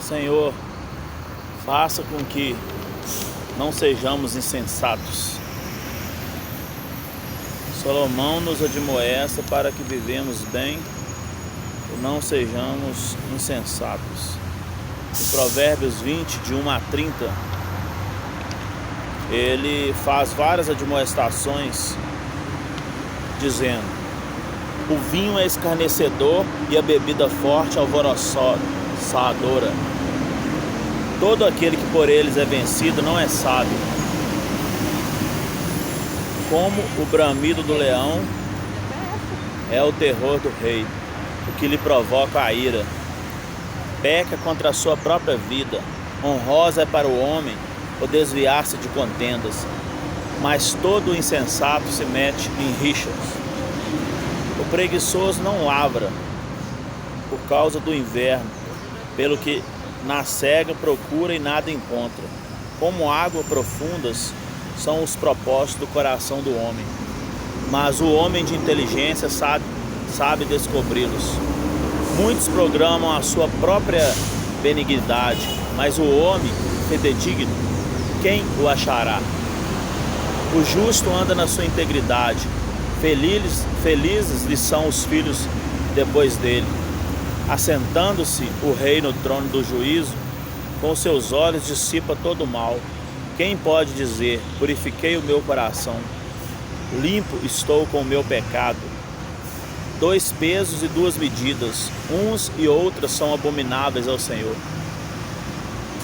Senhor, faça com que não sejamos insensatos. Salomão nos admoesta para que vivemos bem e não sejamos insensatos. Em Provérbios 20, de 1 a 30, ele faz várias admoestações dizendo: o vinho é escarnecedor e a bebida forte alvoroçadora. Todo aquele que por eles é vencido não é sábio. Como o bramido do leão é o terror do rei, o que lhe provoca a ira. Peca contra a sua própria vida. Honrosa é para o homem o desviar-se de contendas, mas todo insensato se mete em rixas. O preguiçoso não lavra por causa do inverno, pelo que na cega procura e nada encontra. Como águas profundas são os propósitos do coração do homem, mas o homem de inteligência sabe descobri-los. Muitos programam a sua própria benignidade, mas o homem fidedigno, quem o achará? O justo anda na sua integridade, felizes lhe são os filhos depois dele. Assentando-se o rei no trono do juízo, com seus olhos dissipa todo o mal. Quem pode dizer: purifiquei o meu coração, limpo estou com o meu pecado? 2 pesos e 2 medidas, uns e outras são abomináveis ao Senhor.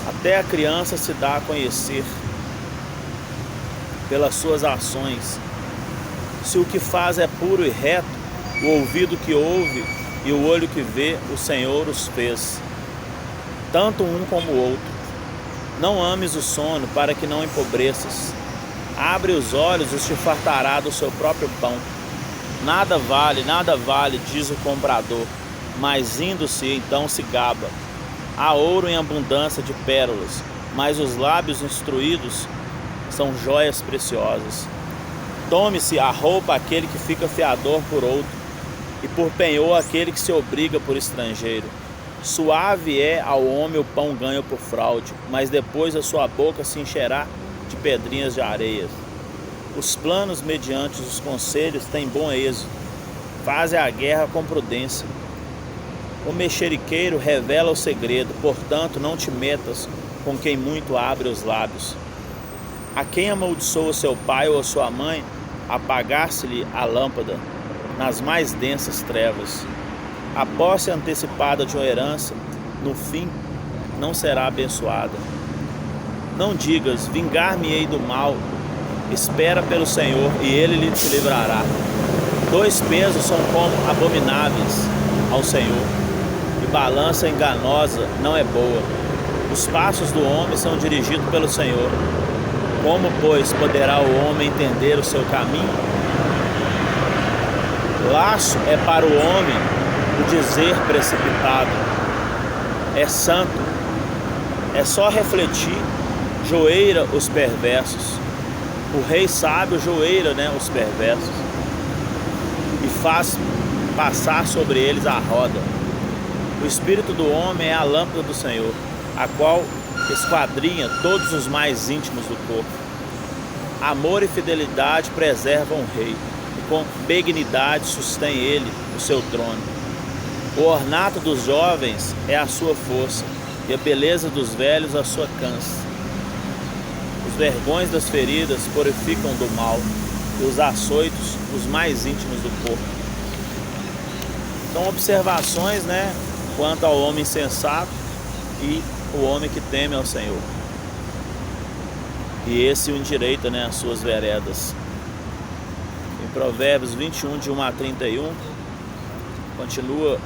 Até a criança se dá a conhecer pelas suas ações. Se o que faz é puro e reto, o ouvido que ouve e o olho que vê, o Senhor os fez, tanto um como o outro. Não ames o sono, para que não empobreças. Abre os olhos e te fartará do seu próprio pão. Nada vale, diz o comprador, mas indo-se então se gaba. Há ouro em abundância de pérolas, mas os lábios instruídos são joias preciosas. Tome-se a roupa aquele que fica fiador por outro, e por penhor aquele que se obriga por estrangeiro. Suave é ao homem o pão ganho por fraude, mas depois a sua boca se encherá de pedrinhas de areia. Os planos mediante os conselhos têm bom êxito, fazem a guerra com prudência. O mexeriqueiro revela o segredo, portanto não te metas com quem muito abre os lábios. A quem amaldiçoa seu pai ou a sua mãe, apagar-se-lhe a lâmpada nas mais densas trevas. A posse antecipada de uma herança, no fim, não será abençoada. Não digas: vingar-me-ei do mal. Espera pelo Senhor e Ele lhe te livrará. 2 pesos são como abomináveis ao Senhor, e balança enganosa não é boa. Os passos do homem são dirigidos pelo Senhor. Como, pois, poderá o homem entender o seu caminho? Laço é para o homem o dizer precipitado. É santo. É só refletir. Joeira os perversos. O rei sábio joeira, os perversos, e faz passar sobre eles a roda. O espírito do homem é a lâmpada do Senhor, a qual esquadrinha todos os mais íntimos do corpo. Amor e fidelidade preservam o rei, e com benignidade sustém ele o seu trono. O ornato dos jovens é a sua força, e a beleza dos velhos a sua câncer. Os vergões das feridas purificam do mal, e os açoitos os mais íntimos do corpo. São observações, quanto ao homem sensato e o homem que teme ao Senhor. E esse o endireita, as suas veredas. Em Provérbios 21, de 1 a 31, continua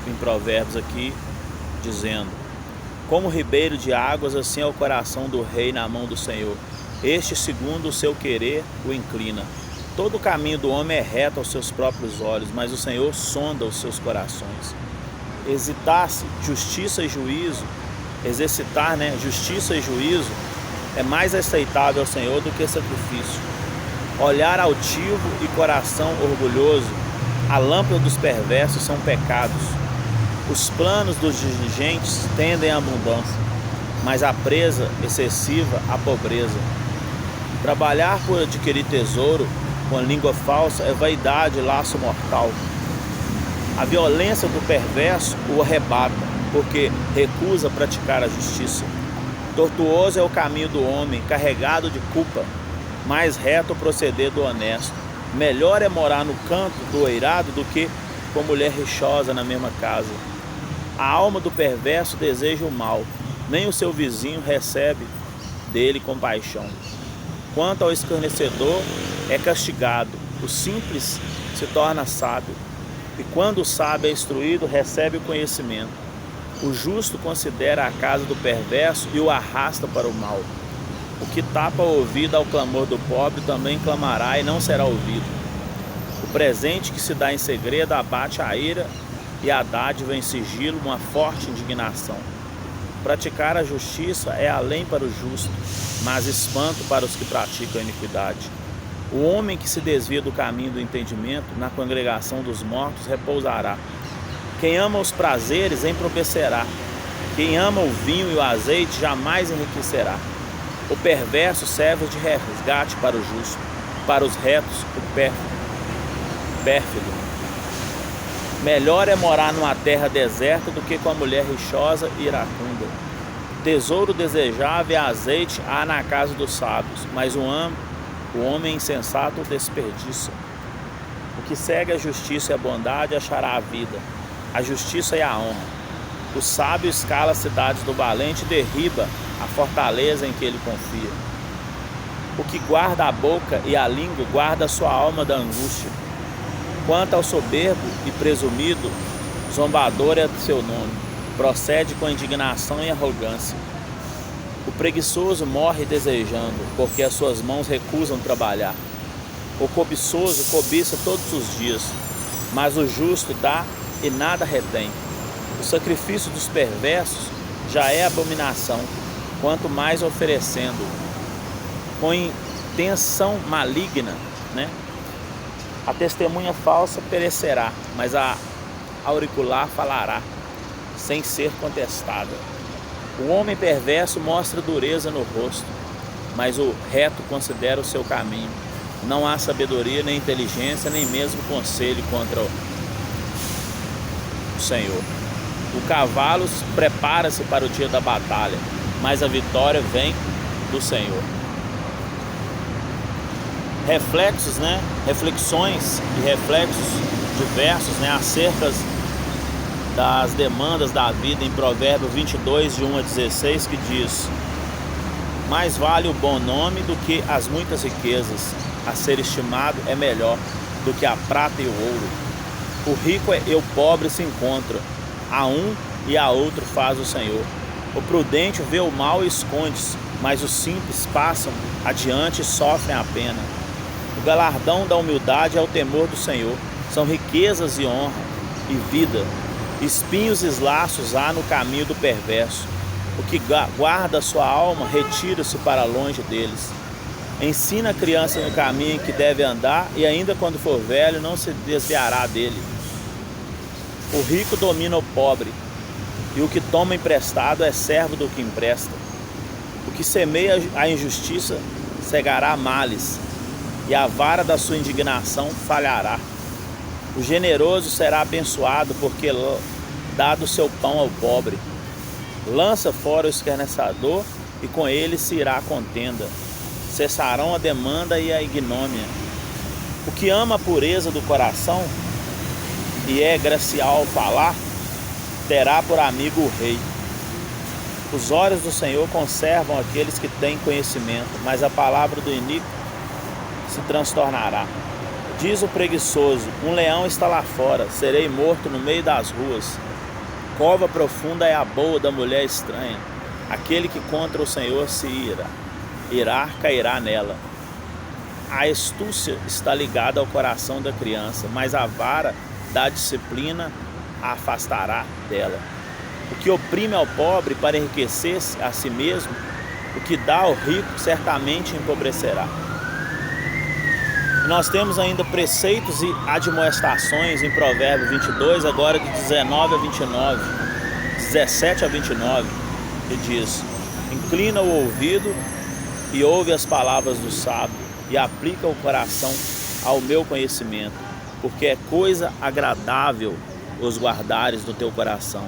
em Provérbios aqui, dizendo: como ribeiro de águas, assim é o coração do rei na mão do Senhor. Este, segundo o seu querer, o inclina. Todo o caminho do homem é reto aos seus próprios olhos, mas o Senhor sonda os seus corações. Exercitar justiça e juízo é mais aceitável ao Senhor do que sacrifício. Olhar altivo e coração orgulhoso, a lâmpada dos perversos são pecados. Os planos dos diligentes tendem à abundância, mas a presa excessiva à pobreza. Trabalhar por adquirir tesouro com língua falsa é vaidade e laço mortal. A violência do perverso o arrebata, porque recusa praticar a justiça. Tortuoso é o caminho do homem, carregado de culpa, mais reto o proceder do honesto. Melhor é morar no canto do eirado do que com mulher rixosa na mesma casa. A alma do perverso deseja o mal, nem o seu vizinho recebe dele compaixão. Quanto ao escarnecedor, é castigado, o simples se torna sábio, e quando o sábio é instruído, recebe o conhecimento. O justo considera a casa do perverso e o arrasta para o mal. O que tapa o ouvido ao clamor do pobre também clamará e não será ouvido. O presente que se dá em segredo abate a ira, e a dádiva em sigilo uma forte indignação. Praticar a justiça é além para o justo, mas espanto para os que praticam a iniquidade. O homem que se desvia do caminho do entendimento, na congregação dos mortos, repousará. Quem ama os prazeres emprobecerá. Quem ama o vinho e o azeite jamais enriquecerá. O perverso serve de resgate para o justo, para os retos o pérfido. Melhor é morar numa terra deserta do que com a mulher rixosa e iracunda. Tesouro desejável e azeite há na casa dos sábios, mas o homem insensato desperdiça. O que segue a justiça e a bondade achará a vida, a justiça e a honra. O sábio escala as cidades do valente e derriba a fortaleza em que ele confia. O que guarda a boca e a língua guarda a sua alma da angústia. Quanto ao soberbo e presumido, zombador é seu nome, procede com indignação e arrogância. O preguiçoso morre desejando, porque as suas mãos recusam trabalhar. O cobiçoso cobiça todos os dias, mas o justo dá e nada retém. O sacrifício dos perversos já é abominação, quanto mais oferecendo, com intenção maligna, A testemunha falsa perecerá, mas a auricular falará, sem ser contestada. O homem perverso mostra dureza no rosto, mas o reto considera o seu caminho. Não há sabedoria, nem inteligência, nem mesmo conselho contra o Senhor. O cavalo prepara-se para o dia da batalha, mas a vitória vem do Senhor. Reflexões e reflexos diversos, acerca das demandas da vida em Provérbios 22, de 1 a 16, que diz: mais vale o bom nome do que as muitas riquezas, a ser estimado é melhor do que a prata e o ouro. O rico e o pobre se encontram, a um e a outro faz o Senhor. O prudente vê o mal e esconde-se, mas os simples passam adiante e sofrem a pena. O galardão da humildade é o temor do Senhor, são riquezas e honra e vida. Espinhos e laços há no caminho do perverso. O que guarda a sua alma retira-se para longe deles. Ensina a criança no caminho em que deve andar, e ainda quando for velho não se desviará dele. O rico domina o pobre, e o que toma emprestado é servo do que empresta. O que semeia a injustiça cegará males, e a vara da sua indignação falhará. O generoso será abençoado, porque dá do seu pão ao pobre. Lança fora o escarnecedor, e com ele se irá a contenda. Cessarão a demanda e a ignomínia. O que ama a pureza do coração e é gracial ao falar, terá por amigo o rei. Os olhos do Senhor conservam aqueles que têm conhecimento, mas a palavra do iníquo se transtornará. Diz o preguiçoso: um leão está lá fora, serei morto no meio das ruas. Cova profunda é a boa da mulher estranha. Aquele que contra o Senhor se irá, cairá nela. A astúcia está ligada ao coração da criança, mas a vara da disciplina a afastará dela. O que oprime ao pobre para enriquecer-se a si mesmo, o que dá ao rico certamente empobrecerá. Nós temos ainda preceitos e admoestações em Provérbios 22, agora de 19 a 29, 17 a 29, que diz: inclina o ouvido e ouve as palavras do sábio, e aplica o coração ao meu conhecimento, porque é coisa agradável os guardares do teu coração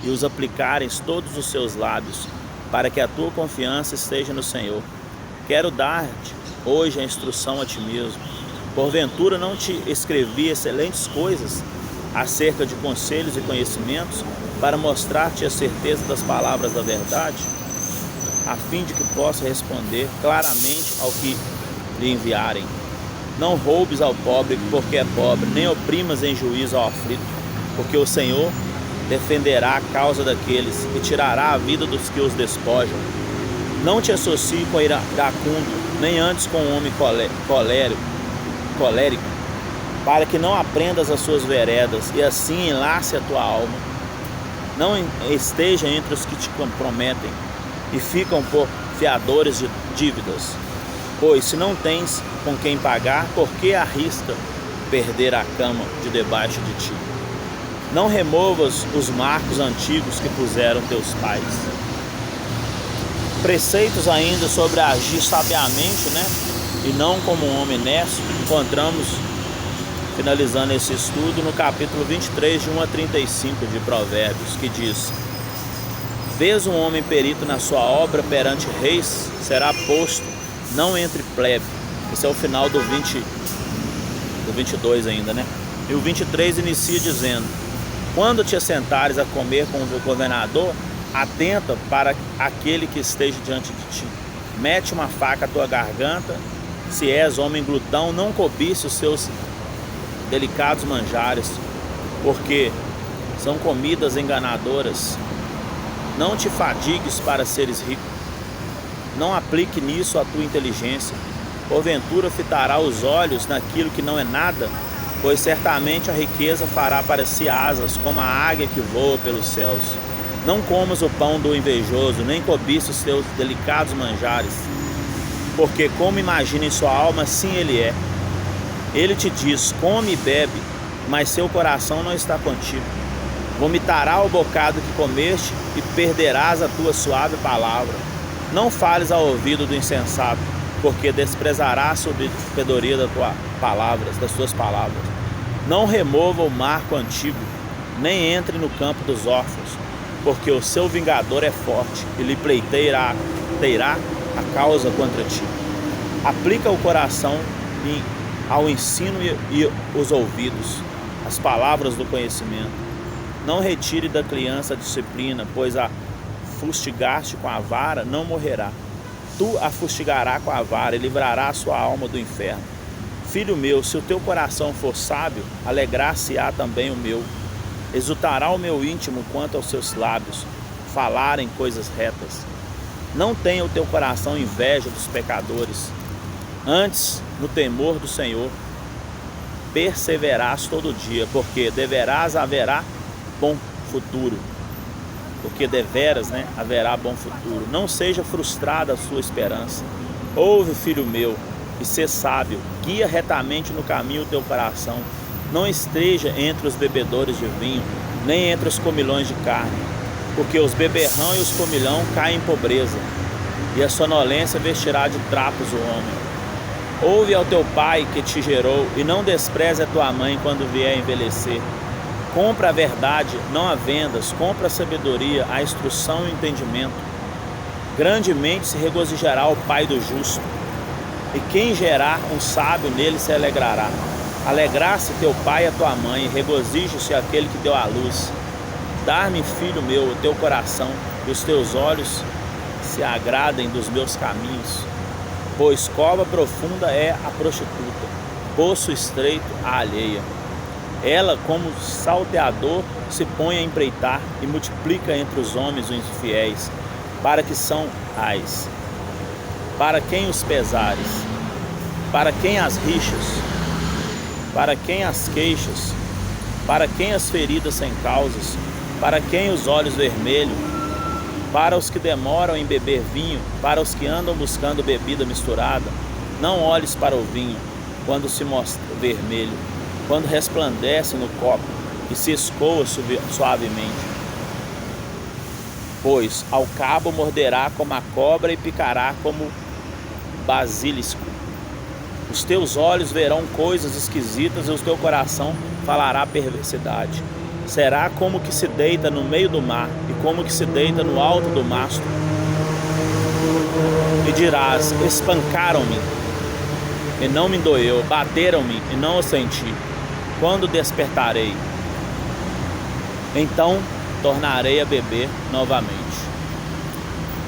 e os aplicares todos os seus lábios, para que a tua confiança esteja no Senhor. Quero dar-te hoje a instrução a ti mesmo. Porventura não te escrevi excelentes coisas acerca de conselhos e conhecimentos, para mostrar-te a certeza das palavras da verdade, a fim de que possa responder claramente ao que lhe enviarem. Não roubes ao pobre porque é pobre, nem oprimas em juízo ao aflito, porque o Senhor defenderá a causa daqueles e tirará a vida dos que os despojam. Não te associe com iracundo, nem antes com um homem colérico, para que não aprendas as suas veredas e assim enlace a tua alma. Não esteja entre os que te comprometem e ficam por fiadores de dívidas. Pois se não tens com quem pagar, por que arrisca perder a cama de debaixo de ti? Não removas os marcos antigos que puseram teus pais. Preceitos ainda sobre agir sabiamente, e não como um homem necio. Encontramos, finalizando esse estudo, no capítulo 23, de 1 a 35 de Provérbios, que diz: vês um homem perito na sua obra perante reis, será posto, não entre plebe. Esse é o final do 22 ainda, E o 23 inicia dizendo: quando te assentares a comer com o governador, atenta para aquele que esteja diante de ti. Mete uma faca à tua garganta. Se és homem glutão, não cobice os seus delicados manjares, porque são comidas enganadoras. Não te fadigues para seres rico. Não aplique nisso a tua inteligência. Porventura fitará os olhos naquilo que não é nada, pois certamente a riqueza fará para si asas, como a águia que voa pelos céus. Não comas o pão do invejoso, nem cobice os seus delicados manjares, porque como imagina em sua alma, assim ele é. Ele te diz: come e bebe, mas seu coração não está contigo. Vomitará o bocado que comeste e perderás a tua suave palavra. Não fales ao ouvido do insensato, porque desprezará a sabedoria das tuas palavras. Não remova o marco antigo, nem entre no campo dos órfãos, porque o seu vingador é forte e lhe pleiteirá a causa contra ti. Aplica o coração ao ensino e os ouvidos, as palavras do conhecimento. Não retire da criança a disciplina, pois a fustigaste com a vara, não morrerá. Tu a fustigará com a vara e livrará a sua alma do inferno. Filho meu, se o teu coração for sábio, alegrar-se-á também o meu. Exultará o meu íntimo quanto aos seus lábios, falarem coisas retas. Não tenha o teu coração inveja dos pecadores. Antes, no temor do Senhor, perseverarás todo dia, porque haverá bom futuro. Porque deveras, haverá bom futuro. Não seja frustrada a sua esperança. Ouve, filho meu, e sê sábio. Guia retamente no caminho o teu coração. Não esteja entre os bebedores de vinho, nem entre os comilões de carne, porque os beberrão e os comilão caem em pobreza, e a sonolência vestirá de trapos o homem. Ouve ao teu pai que te gerou, e não despreze a tua mãe quando vier envelhecer. Compra a verdade, não a vendas. Compra a sabedoria, a instrução e o entendimento. Grandemente se regozijará o pai do justo, e quem gerar um sábio nele se alegrará. Alegrar-se teu pai e a tua mãe, regozije-se aquele que deu à luz. Dar-me, filho meu, o teu coração, e os teus olhos se agradem dos meus caminhos. Pois cova profunda é a prostituta, poço estreito a alheia. Ela, como salteador, se põe a empreitar e multiplica entre os homens os infiéis. Para que são ais? Para quem os pesares? Para quem as rixas? Para quem as queixas? Para quem as feridas sem causas? Para quem os olhos vermelhos? Para os que demoram em beber vinho, para os que andam buscando bebida misturada. Não olhes para o vinho, quando se mostra vermelho, quando resplandece no copo e se escoa suavemente. Pois ao cabo morderá como a cobra e picará como basilisco. Os teus olhos verão coisas esquisitas e o teu coração falará perversidade. Será como que se deita no meio do mar e como que se deita no alto do mastro. E dirás: espancaram-me e não me doeu, bateram-me e não o senti. Quando despertarei, então tornarei a beber novamente.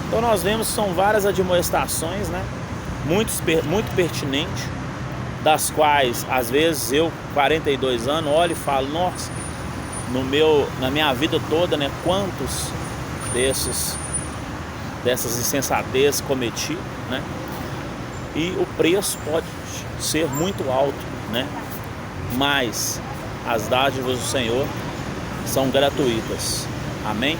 Então nós vemos que são várias admoestações, né? Muito pertinentes, das quais às vezes eu, 42 anos, olho e falo: nossa, na minha vida toda, né, quantos dessas insensatezes cometi, né? E o preço pode ser muito alto, né? Mas as dádivas do Senhor são gratuitas. Amém?